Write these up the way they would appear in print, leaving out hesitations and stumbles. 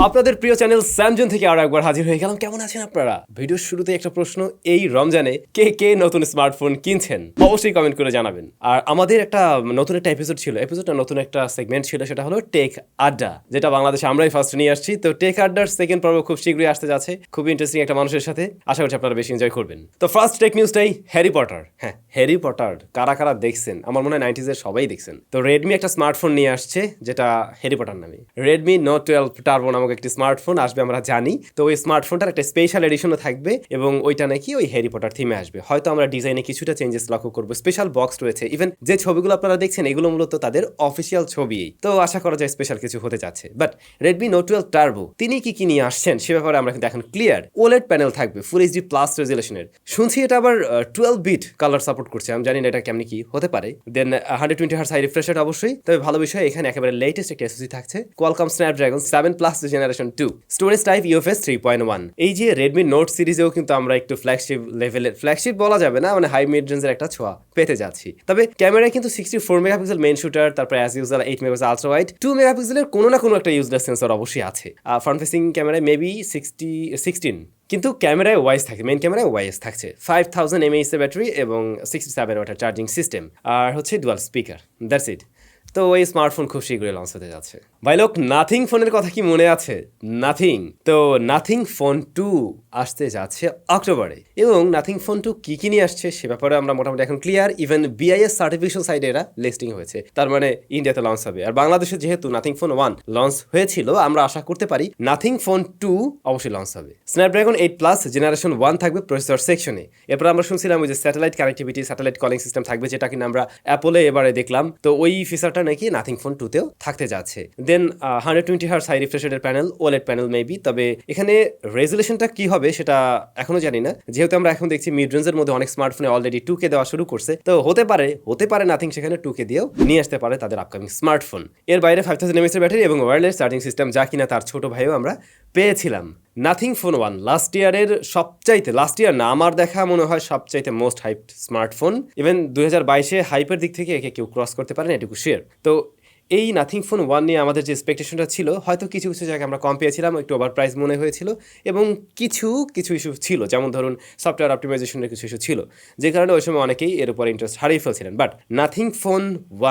আপনাদের প্রিয় চ্যানেল স্যামজন থেকে আরো একবার হাজির হয়ে গেলাম। কেমন আছেন আপনারা? ভিডিওর শুরুতে একটা প্রশ্ন, এই রমজানে কে কে নতুন স্মার্টফোন কিনছেন অবশ্যই কমেন্ট করে জানাবেন। আর আমাদের একটা নতুন একটা এপিসোড ছিল, এপিসোডটা নতুন একটা সেগমেন্ট ছিল, সেটা হলো টেক আড্ডা, যেটা বাংলাদেশে আমরাই ফার্স্ট নিয়ে আসছি। তো টেক আড্ডার সেকেন্ড পর্ব খুব শীঘ্রই আসতে যাচ্ছে, খুবই ইন্টারেস্টিং একটা মানুষের সাথে। আশা করছি আপনারা বেশি এনজয় করবেন। তো ফার্স্ট টেক নিউজটাই হ্যারি পটার। হ্যাঁ, হ্যারি পটার কারা কারা দেখছেন? আমার মনে হয় 90s এর সবাই দেখছেন। তো রেডমি একটা স্মার্টফোন নিয়ে আসছে যেটা হ্যারি পটার নামে, রেডমি নোট 12 টার্বো নামক একটি স্মার্টফোন আসবে, আমরা জানি। তো ওই স্মার্টফোনটার একটা স্পেশাল এডিশনও থাকবে এবং ওইটা নাকি ওই হ্যারি পটার থিমে আসবে। হয়তো আমরা ডিজাইনে কিছুটা চেঞ্জেস লক্ষ্য করবো, স্পেশাল বক্স রয়েছে। ইভেন যে ছবিগুলো আপনারা দেখছেন এগুলো মূলত তাদের অফিসিয়াল ছবি, তো আশা করা যায় স্পেশাল কিছু হতে যাচ্ছে। বাট রেডমি নোট 12 টার্বো তিনি কি নিয়ে আসছেন সে ব্যাপারে আমরা কিন্তু এখন ক্লিয়ার। ওলেড প্যানেল থাকবে, ফুল এইচডি প্লাস রেজুলেশনের। শুনছি এটা আবার 12 বিট কালার সাপোর্ট করছে, আমি জানি না এটা কেমনি কি হতে পারে। দেন 120 হার্টজ হাই রিফ্রেশ রেট অবশ্যই। তবে ভালো বিষয় এখানে একেবারে লেটেস্ট একটা এসওসি থাকছে, Qualcomm Snapdragon 7 plus generation 2, storage type UFS 3.1। এই যে রেডমি নোট সিরিজেও কিন্তু আমরা একটু ফ্ল্যাগশিপ লেভেলের, ফ্ল্যাগশিপ বলা যাবে না, মানে হাই মিড রেঞ্জের একটা ছোঁয়া পেতে যাচ্ছি। তবে ক্যামেরায় কিন্তু 64 মেগাপিক্সেল মেইন শুটার, তারপর as usual 8 megapixel ultra wide, 2 মেগাপিক্সেলের কোনো না কোনো একটা ইউজলেস সেন্সর অবশ্যই আছে। ফ্রন্ট ফেসিং ক্যামেরায় মেবি 16, কিন্তু ক্যামেরায় ওয়াইস থাকে, মেইন ক্যামেরায় ওয়াইস থাকছে। 5000 mAh এর ব্যাটারি এবং 67 ওয়াটের চার্জিং সিস্টেম, আর হচ্ছে ডুয়াল স্পিকার। That's it. তো এই স্মার্টফোন খুব শীঘ্রই লঞ্চ হতে যাচ্ছে। ভাই লোক, নাথিং ফোনের কথা কি মনে আছে? নাথিং, তো নাথিং ফোন 2 আসতে যাচ্ছে অক্টোবরে। এবং নাথিং ফোন 2 কি নিয়ে আসছে সে ব্যাপারে আমরা মোটামুটি এখন ক্লিয়ার। ইভেন BIS সার্টিফিকেশন সাইডে এরা লিস্টিং হয়েছে, তার মানে ইন্ডিয়াতে লঞ্চ হবে। আর বাংলাদেশে যেহেতু নাথিং ফোন 1 লঞ্চ হয়েছিল, আমরা আশা করতে পারি নাথিং ফোন 2 অবশ্যই লঞ্চ হবে। স্ন্যাপড্রাগন 8 প্লাস জেনারেশন 1 থাকবে প্রসেসর সেকশনে। এরপর আমরা শুনছিলাম ওই যে satellite connectivity, satellite calling system থাকবে, যেটা কিনা আমরা অ্যাপলে এবারে দেখলাম। তো ওই ফিচারটা নাকি নাথিং ফোন 2 তেও থাকতে যাচ্ছে। দেন 120 হার্টজ হাই রিফ্রেশ রেটের প্যানেল, ওলেড প্যানেল মেবি। তবে এখানে রেজুলেশনটা কি হবে সেটা এখনো জানি না, যেহেতু আমরা এখন দেখছি মিড রেঞ্জের মধ্যে অনেক স্মার্টফোনে অলরেডি 2K দেওয়া শুরু করছে। তো হতে পারে নাথিং সেখানে 2K দিয়েও নিয়ে আসতে পারে তাদের আপকামিং স্মার্টফোন। এর বাইরে 5000 mAh এর ব্যাটারি এবং ওয়্যারলেস চার্জিং সিস্টেম, যা কিনা তার ছোট ভাইও আমরা পেয়েছিলাম। নাথিং ফোন 1 লাস্ট ইয়ারের সবচাইতে, লাস্ট ইয়ার না, আমার দেখা মনে হয় সবচাইতে মোস্ট হাইপড স্মার্টফোন। ইভেন 2022-এ হাইপের দিক থেকে একে কেউ ক্রস করতে পারে না, এটুকু শেয়ার। তো এই নাথিং ফোন 1 নিয়ে আমাদের যে এক্সপেকটেশনটা ছিল, হয়তো কিছু জায়গায় আমরা কম পেয়েছিলাম, একটু ওভার প্রাইস মনে হয়েছিল, এবং কিছু ইস্যু ছিল, যেমন ধরুন সফটওয়্যার অপটিমাইজেশনের কিছু ইস্যু ছিল, যে কারণে ওই সময় অনেকেই এর উপর ইন্টারেস্ট হারিয়ে ফেলছিলেন। বাট নাথিং ফোন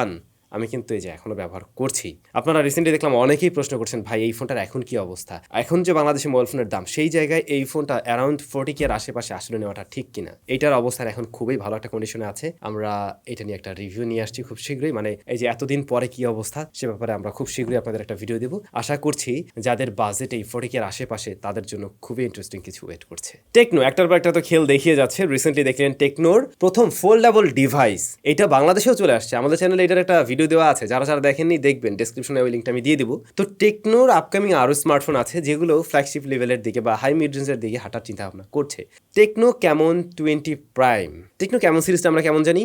1 আমি কিন্তু এই যে এখনো ব্যবহার করছি। আপনারা রিসেন্টলি দেখলাম অনেকেই প্রশ্ন করছেন, ভাই এই ফোনটার এখন কি অবস্থা? এখন যে বাংলাদেশে মোবাইল ফোনের দাম, সেই জায়গায় এই ফোনটা অ্যারাউন্ড 40K এর আশেপাশে আসলে নেওয়াটা ঠিক কিনা। এইটার অবস্থান এখন খুবই ভালো একটা কন্ডিশনে আছে। আমরা এটা নিয়ে একটা রিভিউ নিয়ে আসছি খুব শীঘ্রই, মানে এই যে এতদিন পরে কি অবস্থা সে ব্যাপারে আমরা খুব শীঘ্রই আপনাদের একটা ভিডিও দেবো। আশা করছি যাদের বাজেট এই 40K এর আশেপাশে, তাদের জন্য খুবই ইন্টারেস্টিং কিছু ওয়েট করছে। টেকনো একটার পর একটা তো খেল দেখিয়ে যাচ্ছে। রিসেন্টলি দেখলেন টেকনোর প্রথম ফোল্ডেবল ডিভাইস, এটা বাংলাদেশেও চলে আসছে। আমাদের চ্যানেলে এটার একটা ভিডিও দেওয়া আছে, যারা দেখেননি দেখবেন, ডেসক্রিপশনে ওই লিঙ্কটা আমি দিয়ে দিব। তো টেকনোর আপকামিং আরও স্মার্টফোন আছে যেগুলো ফ্ল্যাগশিপ লেভেলের দিকে বা হাই মিড রেঞ্জের দিকে হাঁটার চিন্তা ভাবনা করছে। Techno Camon 20 prime, techno Camon সিরিজটা আমরা কেমন জানি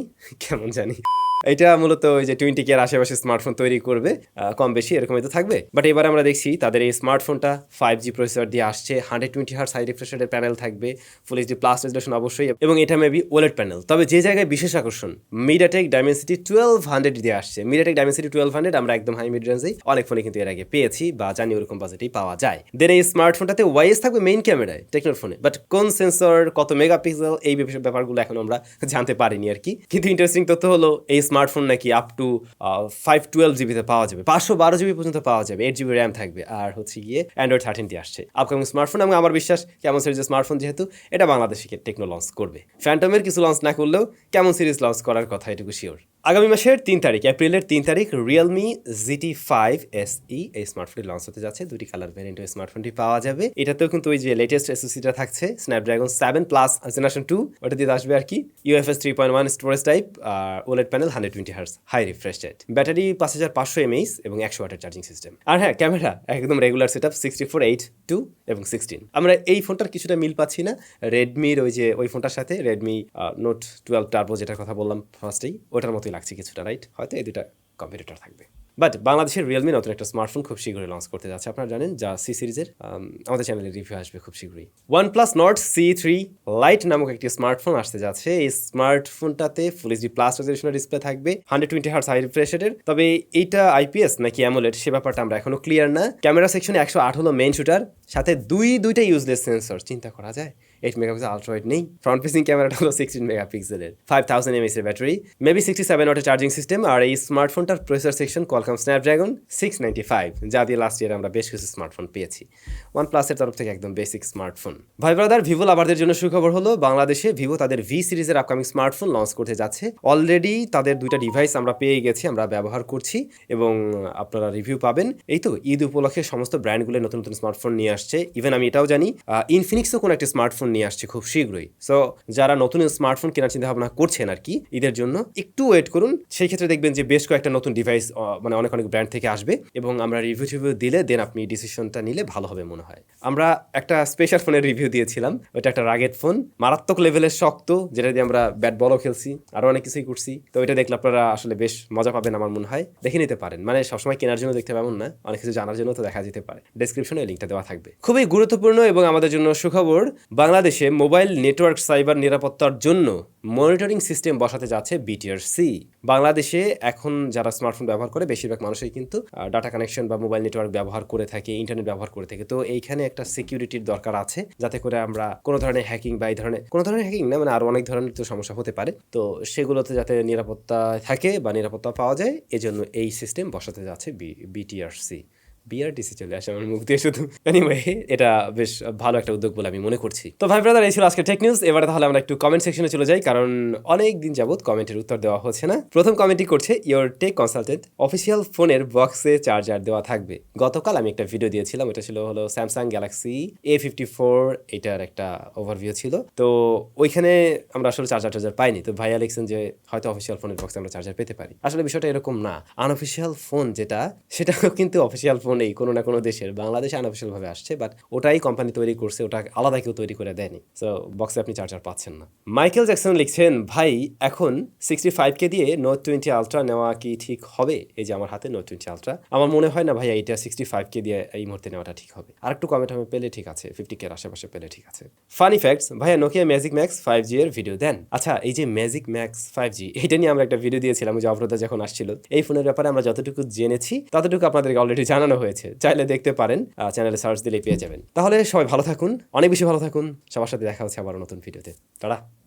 এটা মূলত ওই যে 20K এর আশেপাশে স্মার্টফোন তৈরি করবে, কম বেশি এরকমই তো থাকবে। বাট এবার আমরা দেখছি তাদের এই স্মার্টফোনটা 5G প্রসেসর দিয়ে আসছে, 120 হার্টজ হাই রিফ্রেশ রেটের প্যানেল থাকবে, ফুল এইচডি প্লাস রেজুলেশন অবশ্যই, এবং এটা মেবি ওলেড প্যানেল। তবে যে জায়গায় বিশেষ আকর্ষণ, মিডিয়াটেক ডাইমেনসিটি 1200 দিয়ে আসছে। মিডিয়াটেক ডাইমেনসিটি 1200 আমরা একদম হাই মিড রেঞ্জেই অনেক ফোনে কিন্তু এর আগে পেয়েছি বা জানি ওরকম বাজেটেই পাওয়া যায়। দেন এই স্মার্টফোনটাতে ওয়াইএস থাকবে মেইন ক্যামেরায় টেকনোর ফোনে, বাট কোন সেন্সর, কত মেগাপিক্সেল, এই ব্যাপারগুলো এখন আমরা জানতে পারিনি আর কি। কিন্তু ইন্টারেস্টিং তথ্য হলো এই স্মার্টফোন নাকি আপ টু 512GB পাওয়া যাবে, 512GB পর্যন্ত পাওয়া যাবে, 8GB র্যাম থাকবে, আর হচ্ছে গিয়ে Android 13 দিয়ে আসছে আপকামিং স্মার্টফোন। এবং আমার বিশ্বাস কেমন সিরিজের স্মার্টফোন, যেহেতু এটা বাংলাদেশে টেকনো লঞ্চ করবে, ফ্যান্টমের কিছু লঞ্চ না করলেও কেমন সিরিজ লঞ্চ করার কথা এটুকু শিওর। আগামী মাসের 3 তারিখ, এপ্রিলের 3 তারিখ রিয়েলমি GT5 SE এই স্মার্টফোনটি লঞ্চ হতে যাচ্ছে। দুটি কালার ভ্যারিয়েন্ট ওই স্মার্টফোনটি পাওয়া যাবে। এটাতেও কিন্তু ওই যে লেটেস্ট এসওসিটা থাকছে, স্ন্যাপড্রাগন 7 প্লাস জেনারেশন 2, ওটা দিয়ে আসবে আর কি। UFS 3.1 স্টোরেজ টাইপ, আর OLED panel, 120 hertz high refresh rate, battery 5500 mAh এবং 100 ওয়াটের চার্জিং সিস্টেম। আর হ্যাঁ, ক্যামেরা একদম রেগুলার সেটআপ 64, 8, 2 এবং 16। আমরা এই ফোনটার কিছুটা মিল পাচ্ছি না রেডমির ওই ফোনটার সাথে, রেডমি নোট 12 টার্বো যেটার কথা বললাম ফার্স্টেই, ওটার মতোই লাগছে কিছুটা, রাইট? হয়তো এই দুটা কম্পিটিটর থাকবে। বাট বাংলাদেশের রিয়েলমি নতুন একটা স্মার্টফোন খুব শীঘ্রই লঞ্চ করতে যাচ্ছে, আপনারা জানেন, যা সি সিরিজের। আমাদের চ্যানেলে রিভিউ আসবে খুব শীঘ্রই। OnePlus Nord C3 Lite নামক একটি স্মার্টফোন আসতে যাচ্ছে। এই স্মার্টফোনটাতে ফুল এইচডি প্লাস রেজলিউশনের ডিসপ্লে থাকবে, 120 হার্টজ হাই রিফ্রেশ রেটের। তবে এইটা আইপিএস নাকি অ্যামোলেড সে ব্যাপারটা আমরা এখনো ক্লিয়ার না। ক্যামেরা সেকশনে 108 হলো মেইন শুটার, সাথে দুইটা ইউজলেস সেন্সর, চিন্তা করা যায়। 8 মেগাপিক্সেল আলট্রা ওয়াইড নেই। ফ্রন্ট ফেসিং ক্যামেরাটা হলো 16 মেগাপিক্সেলের, 5000 mAh এর ব্যাটারি, মেবি 67 ওয়াটের চার্জিং সিস্টেম। আর এই স্মার্টফোনটার প্রসেসর সেকশন কোয়ালকম স্ন্যাপড্রাগন 695, যা দিয়ে লাস্ট ইয়ার আমরা বেশ কিছু স্মার্টফোন পেয়েছি। ওয়ানপ্লাসের তরফ থেকে একদম বেসিক স্মার্টফোন। ভাই ব্রাদার, ভিভো লাভারদের জন্য সুখবর হলো, বাংলাদেশে ভিভো তাদের ভি সিরিজের আপকামিং স্মার্টফোন লঞ্চ করতে যাচ্ছে। অলরেডি তাদের 2টা ডিভাইস আমরা পেয়ে গেছি, আমরা ব্যবহার করছি এবং আপনারা রিভিউ পাবেন। এই তো ঈদ উপলক্ষে সমস্ত ব্র্যান্ডগুলো নতুন নতুন স্মার্টফোন নিয়ে আসছে। ইভেন আমি এটাও জানি ইনফিনিক্সও কোনো একটা স্মার্টফোন নিয়ে আসছে খুব শীঘ্রই। সো যারা নতুন স্মার্টফোন কেনার চিন্তা ভাবনা করছেন আর কি ঈদের জন্য, একটু ওয়েট করুন। সেই ক্ষেত্রে দেখবেন যে বেশ কয়েকটা নতুন ডিভাইস মানে অনেক ব্র্যান্ড থেকে আসবে এবং আমরা রিভিউ দিলে দেন আপনি ডিসিশনটা নিলে ভালো হবে মনে হয়। আমরা একটা স্পেশাল ফোনের রিভিউ দিয়েছিলাম, ওইটা একটা রাগেড ফোন, মারাত্মক লেভেলের শক্ত, যেটা দিয়ে আমরা ব্যাট বলও খেলছি, আরো অনেক কিছুই করছি। তো ওইটা দেখলে আপনারা আসলে বেশ মজা পাবেন আমার মনে হয়, দেখে নিতে পারেন। মানে সবসময় কেনার জন্য দেখতে পাবেন না, অনেক কিছু জানার জন্য তো দেখা যেতে পারে। ডেসক্রিপশনে লিঙ্কটা দেওয়া থাকবে। খুবই গুরুত্বপূর্ণ এবং আমাদের জন্য সুখবর, বাংলাদেশে মোবাইল নেটওয়ার্ক সাইবার নিরাপত্তার জন্য মনিটরিং সিস্টেম বসাতে যাচ্ছে বিটিআরসি। বাংলাদেশে এখন যারা স্মার্টফোন ব্যবহার করে বেশিরভাগ মানুষই কিন্তু ডাটা কানেকশন বা মোবাইল নেটওয়ার্ক ব্যবহার করে থাকে, ইন্টারনেট ব্যবহার করে থাকে। তো এইখানে একটা সিকিউরিটির দরকার আছে, যাতে করে আমরা কোনো ধরনের হ্যাকিং বা এই ধরনের কোনো ধরনের হ্যাকিং না, মানে আরো অনেক ধরনের তো সমস্যা হতে পারে, তো সেগুলোতে যাতে নিরাপত্তা থাকে বা নিরাপত্তা পাওয়া যায়, এজন্য এই সিস্টেম বসাতে যাচ্ছে বিটিআরসি। বিআরটিসি চলে আসে আমার মুখ দিয়ে শুধু। এনিওয়ে, এটা বেশ ভালো একটা উদ্যোগ বলে আমি মনে করছি। তো ভাই ব্রাদার, এই ছিল আজকে টেক নিউজ। এবারে তাহলে আমরা একটু কমেন্ট সেকশনে চলে যাই, কারণ অনেক দিন যাবত কমেন্টের উত্তর দেওয়া হচ্ছে না। প্রথম কমেন্টটি করছে ইওর টেক কনসালটেন্ট, অফিসিয়াল ফোনের বক্সে চার্জার দেওয়া থাকবে। গতকাল আমি একটা ভিডিও দিয়েছিলাম, এটা ছিল হলো স্যামসাং গ্যালাক্সি A54, এটার একটা ওভারভিউ ছিল। তো ওইখানে আমরা আসলে চার্জার পাইনি। তো ভাইয়া লিখছেন যে হয়তো অফিসিয়াল ফোনের বক্সে আমরা চার্জার পেতে পারি। আসলে বিষয়টা এরকম না, আনঅফিসিয়াল ফোন যেটা, সেটাও কিন্তু অফিসিয়াল ফোন নেই কোনো না কোনো দেশের। বাংলাদেশে আনঅফিসিয়াল ভাবে আসছে, বাট ওটাই কোম্পানি তৈরি করছে, ওটা আলাদা কেউ তৈরি করে দেয়নি। সো বক্সে আপনি চার্জার পাচ্ছেন না। মাইকেল জ্যাকসন লিখছেন, ভাই এখন 65K দিয়ে Note 20 আলট্রা নেওয়া কি ঠিক হবে? এই যে আমার হাতে Note 20 আলট্রা, আমার মনে হয় না ভাইয়া এটা 65K দিয়ে এই মুহূর্তে নেওয়াটা ঠিক হবে। আর একটু কমে টমে পেলে ঠিক আছে, 50K এর আশেপাশে পেলে ঠিক আছে। ফানি ফ্যাক্টস, ভাইয়া নোকিয়া ম্যাজিক ম্যাক্স 5G এর ভিডিও দেন। আচ্ছা, এই যে ম্যাজিক ম্যাক্স 5G, এটা নিয়ে আমরা একটা ভিডিও দিয়েছিলাম যে অফরোধা যখন আসছিল। এই ফোনের ব্যাপারে আমরা যতটুকু জেনেছি ততটুকু আপনাদেরকে অলরেডি জানানো হয়েছে, চাইলে দেখতে পারেন, চ্যানেলে সার্চ দিলেই পেয়ে যাবেন। তাহলে সবাই ভালো থাকুন, অনেক বেশি ভালো থাকুন। সবার সাথে দেখা হচ্ছে আবার নতুন ভিডিওতে। টাটা।